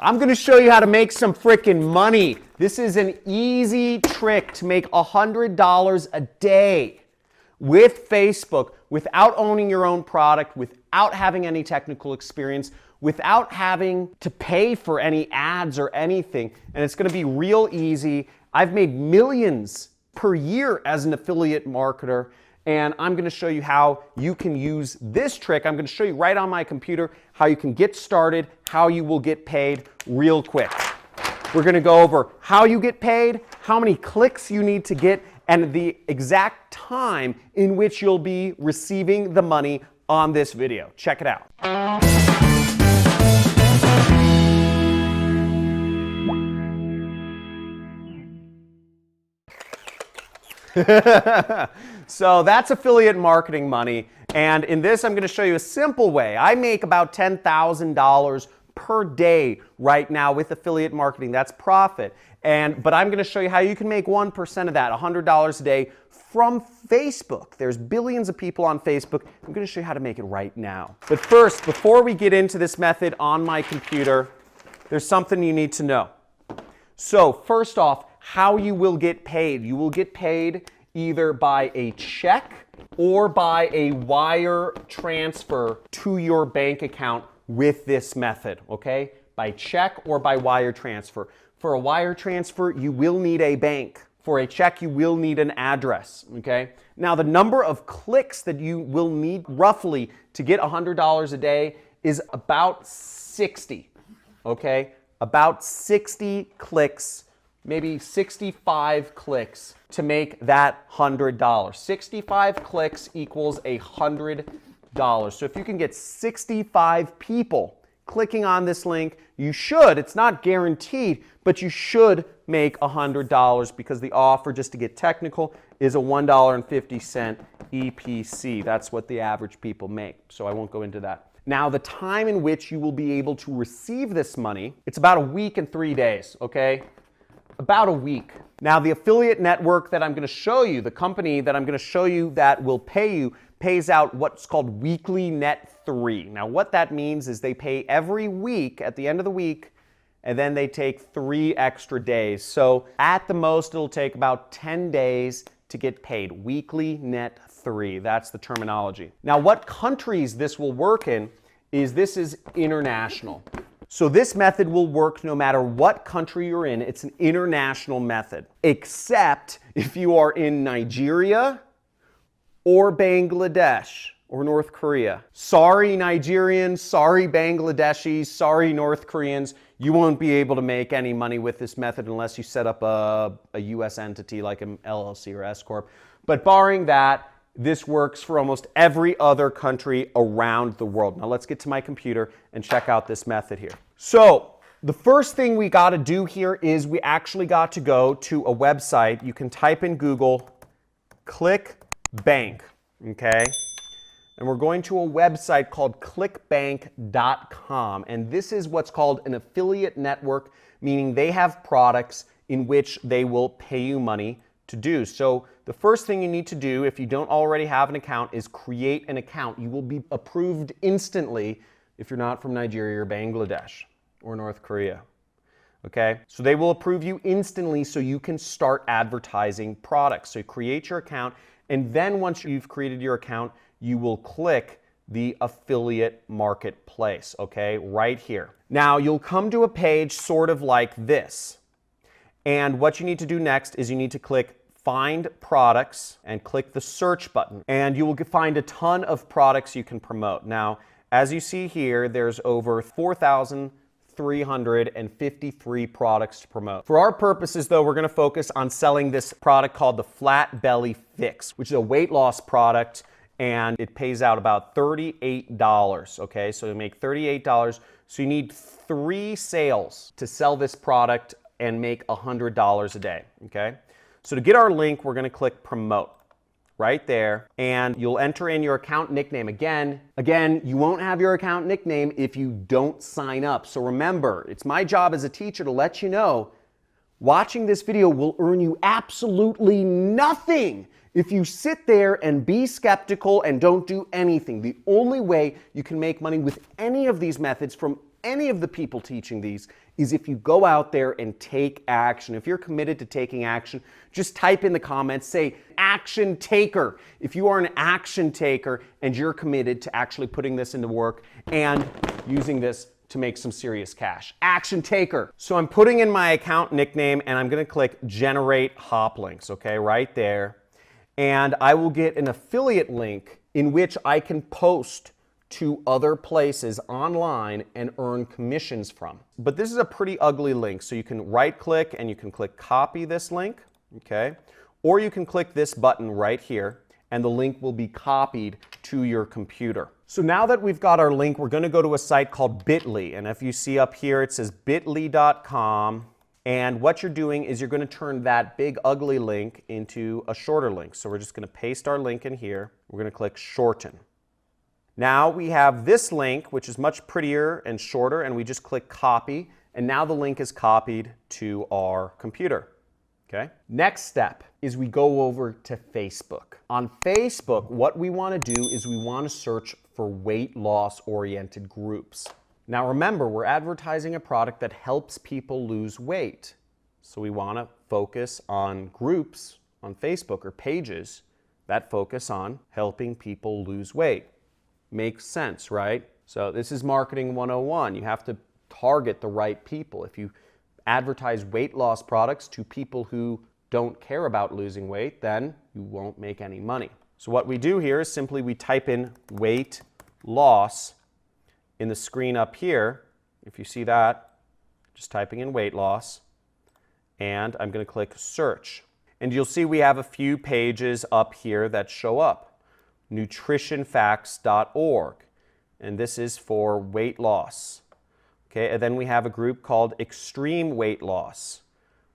I'm going to show you how to make some freaking money. This is an easy trick to make $100 a day with Facebook without owning your own product, without having any technical experience, without having to pay for any ads or anything. And it's going to be real easy. I've made millions per year as an affiliate marketer. And I'm going to show you how you can use this trick. I'm going to show you right on my computer how you can get started, how you will get paid real quick. We're going to go over how you get paid, how many clicks you need to get, and the exact time in which you'll be receiving the money on this video. Check it out. So that's affiliate marketing money, and in this I'm going to show you a simple way. I make about $10,000 per day right now with affiliate marketing. That's profit. But I'm going to show you how you can make 1% of that, $100 a day from Facebook. There's billions of people on Facebook. I'm going to show you how to make it right now. But first, before we get into this method on my computer, there's something you need to know. So first off, how you will get paid. You will get paid either by a check or by a wire transfer to your bank account with this method, okay? By check or by wire transfer. For a wire transfer, you will need a bank. For a check, you will need an address, okay? Now, the number of clicks that you will need roughly to get $100 a day is about 60, okay? About 60 clicks, maybe 65 clicks to make that $100. 65 clicks equals $100. So if you can get 65 people clicking on this link, you should, it's not guaranteed, but you should make $100 because the offer, just to get technical, is a $1.50 EPC. That's what the average people make, so I won't go into that. Now, the time in which you will be able to receive this money, it's about a week and 3 days, okay? About a week. Now, the affiliate network that I'm going to show you, the company that I'm going to show you that will pay you, pays out what's called weekly net 3. Now, what that means is they pay every week at the end of the week, and then they take 3 extra days. So at the most, it'll take about 10 days to get paid. Weekly net 3. That's the terminology. Now, what countries this will work in is this is international. So this method will work no matter what country you're in. It's an international method, except if you are in Nigeria or Bangladesh or North Korea. Sorry, Nigerians, sorry, Bangladeshis, sorry, North Koreans. You won't be able to make any money with this method unless you set up a US entity like an LLC or S Corp. But barring that, this works for almost every other country around the world. Now let's get to my computer and check out this method here. So the first thing we got to do here is we actually got to go to a website. You can type in Google, ClickBank, okay? And we're going to a website called clickbank.com. And this is what's called an affiliate network, meaning they have products in which they will pay you money to do. So the first thing you need to do if you don't already have an account is create an account. You will be approved instantly if you're not from Nigeria or Bangladesh or North Korea. Okay? So they will approve you instantly so you can start advertising products. So you create your account, and then once you've created your account, you will click the affiliate marketplace, okay? Right here. Now you'll come to a page sort of like this. And what you need to do next is you need to click Find Products and click the search button. And you will find a ton of products you can promote. Now, as you see here, there's over 4,353 products to promote. For our purposes, though, we're going to focus on selling this product called the Flat Belly Fix, which is a weight loss product, and it pays out about $38, okay? So you make $38. So you need 3 sales to sell this product and make $100 a day, okay? So to get our link, we're gonna click Promote right there, and you'll enter in your account nickname. Again, you won't have your account nickname if you don't sign up. So remember, it's my job as a teacher to let you know, watching this video will earn you absolutely nothing if you sit there and be skeptical and don't do anything. The only way you can make money with any of these methods from any of the people teaching these is if you go out there and take action. If you're committed to taking action, just type in the comments, say action taker. If you are an action taker and you're committed to actually putting this into work and using this to make some serious cash. Action taker. So I'm putting in my account nickname and I'm going to click generate hop links, okay, right there. And I will get an affiliate link in which I can post to other places online and earn commissions from. But this is a pretty ugly link, so you can right click and you can click copy this link, okay? Or you can click this button right here and the link will be copied to your computer. So now that we've got our link, we're going to go to a site called Bitly, and if you see up here it says bitly.com, and what you're doing is you're going to turn that big ugly link into a shorter link. So we're just going to paste our link in here. We're going to click shorten. Now we have this link, which is much prettier and shorter, and we just click copy, and now the link is copied to our computer. Okay? Next step is we go over to Facebook. On Facebook, what we want to do is we want to search for weight loss oriented groups. Now remember, we're advertising a product that helps people lose weight. So we want to focus on groups on Facebook or pages that focus on helping people lose weight. Makes sense, right? So this is marketing 101. You have to target the right people. If you advertise weight loss products to people who don't care about losing weight, then you won't make any money. So what we do here is simply we type in weight loss in the screen up here. If you see that, just typing in weight loss, and I'm going to click search. And you'll see we have a few pages up here that show up. nutritionfacts.org, and this is for weight loss. Okay, and then we have a group called Extreme Weight Loss,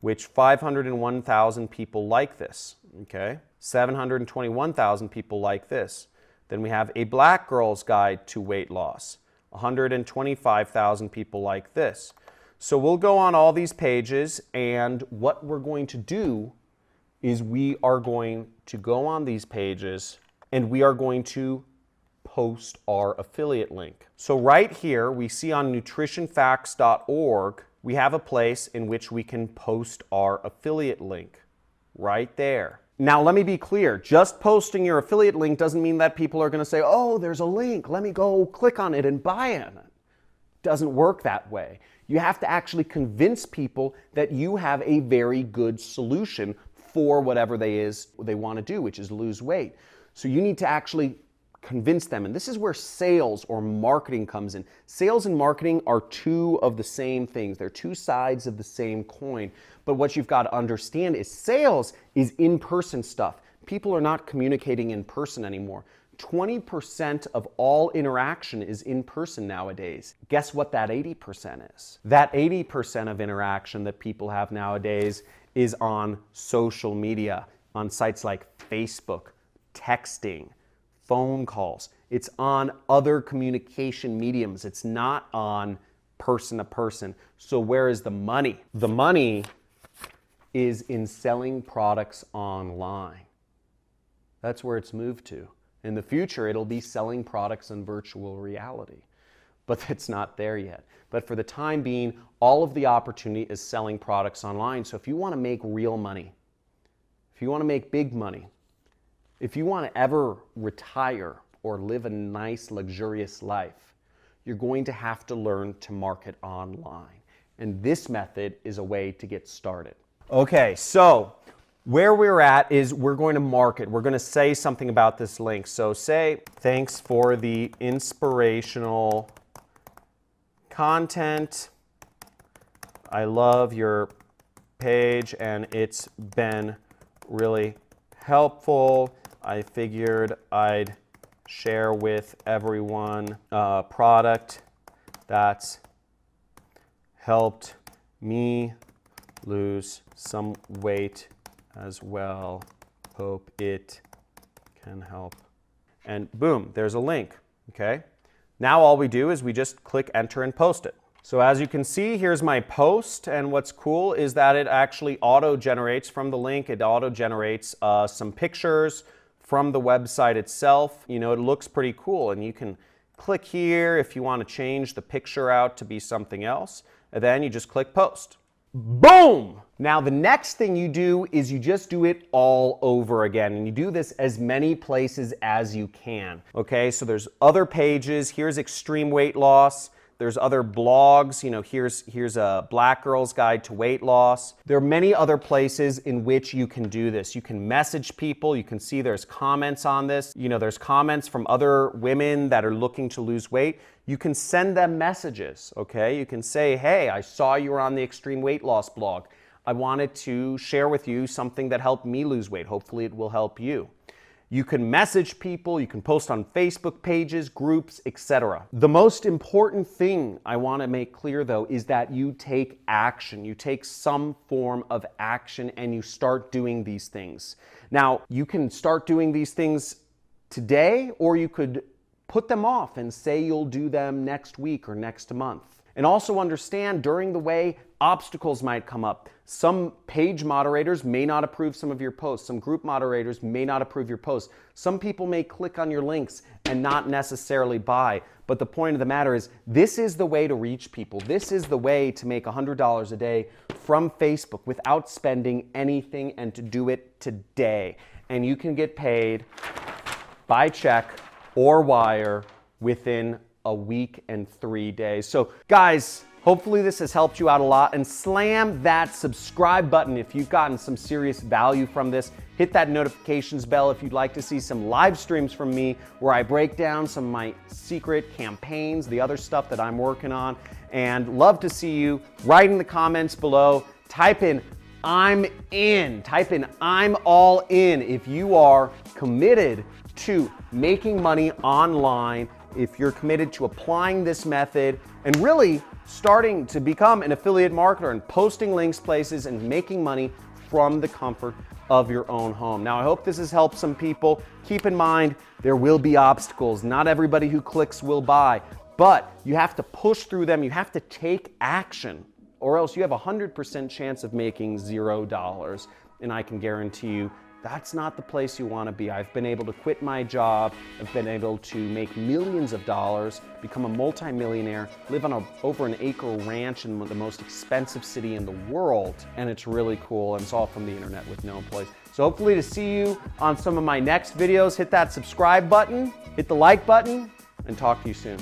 which 501,000 people like this. Okay, 721,000 people like this. Then we have A Black Girl's Guide to Weight Loss. 125,000 people like this. So we'll go on all these pages, and what we're going to do is we are going to go on these pages and we are going to post our affiliate link. So right here, we see on nutritionfacts.org, we have a place in which we can post our affiliate link right there. Now, let me be clear. Just posting your affiliate link doesn't mean that people are going to say, oh, there's a link, let me go click on it and buy it. It doesn't work that way. You have to actually convince people that you have a very good solution for whatever they want to do, which is lose weight. So you need to actually convince them. And this is where sales or marketing comes in. Sales and marketing are two of the same things. They're two sides of the same coin. But what you've got to understand is sales is in-person stuff. People are not communicating in person anymore. 20% of all interaction is in person nowadays. Guess what that 80% is? That 80% of interaction that people have nowadays is on social media, on sites like Facebook, texting, phone calls. It's on other communication mediums. It's not on person to person. So where is the money? The money is in selling products online. That's where it's moved to. In the future, it'll be selling products in virtual reality, but it's not there yet. But for the time being, all of the opportunity is selling products online. So if you want to make real money, if you want to make big money, if you want to ever retire or live a nice, luxurious life, you're going to have to learn to market online. And this method is a way to get started. Okay, so where we're at is we're going to market. We're going to say something about this link. So say, thanks for the inspirational content. I love your page and it's been really helpful. I figured I'd share with everyone a product that's helped me lose some weight as well. Hope it can help. And boom, there's a link, okay? Now all we do is we just click enter and post it. So as you can see, here's my post, and what's cool is that it actually auto-generates from the link. It auto-generates some pictures from the website itself. You know, it looks pretty cool, and you can click here if you want to change the picture out to be something else. and then you just click post. Boom! Now the next thing you do is you just do it all over again, and you do this as many places as you can. Okay, so there's other pages. Here's extreme weight loss. There's other blogs, here's a Black Girl's Guide to Weight Loss. There are many other places in which you can do this. You can message people. You can see there's comments on this. There's comments from other women that are looking to lose weight. You can send them messages, okay? You can say, hey, I saw you were on the Extreme Weight Loss blog. I wanted to share with you something that helped me lose weight. Hopefully it will help you. You can message people, you can post on Facebook pages, groups, etc. The most important thing I want to make clear though is that you take action. You take some form of action and you start doing these things. Now, you can start doing these things today, or you could put them off and say you'll do them next week or next month. And also understand during the way, obstacles might come up. Some page moderators may not approve some of your posts. Some group moderators may not approve your posts. Some people may click on your links and not necessarily buy. But the point of the matter is, this is the way to reach people. This is the way to make $100 a day from Facebook without spending anything, and to do it today. And you can get paid by check or wire within a week and 3 days. So guys, hopefully this has helped you out a lot, and slam that subscribe button if you've gotten some serious value from this. Hit that notifications bell if you'd like to see some live streams from me where I break down some of my secret campaigns, the other stuff that I'm working on, and love to see you. Write in the comments below, type in I'm in, type in I'm all in if you are committed to making money online, if you're committed to applying this method and really starting to become an affiliate marketer and posting links places and making money from the comfort of your own home. Now, I hope this has helped some people. Keep in mind, there will be obstacles. Not everybody who clicks will buy, but you have to push through them. You have to take action, or else you have a 100% chance of making $0. And I can guarantee you, that's not the place you want to be. I've been able to quit my job. I've been able to make millions of dollars, become a multimillionaire, live on over an acre ranch in the most expensive city in the world. And it's really cool. And it's all from the internet with no employees. So hopefully to see you on some of my next videos. Hit that subscribe button, hit the like button, and talk to you soon.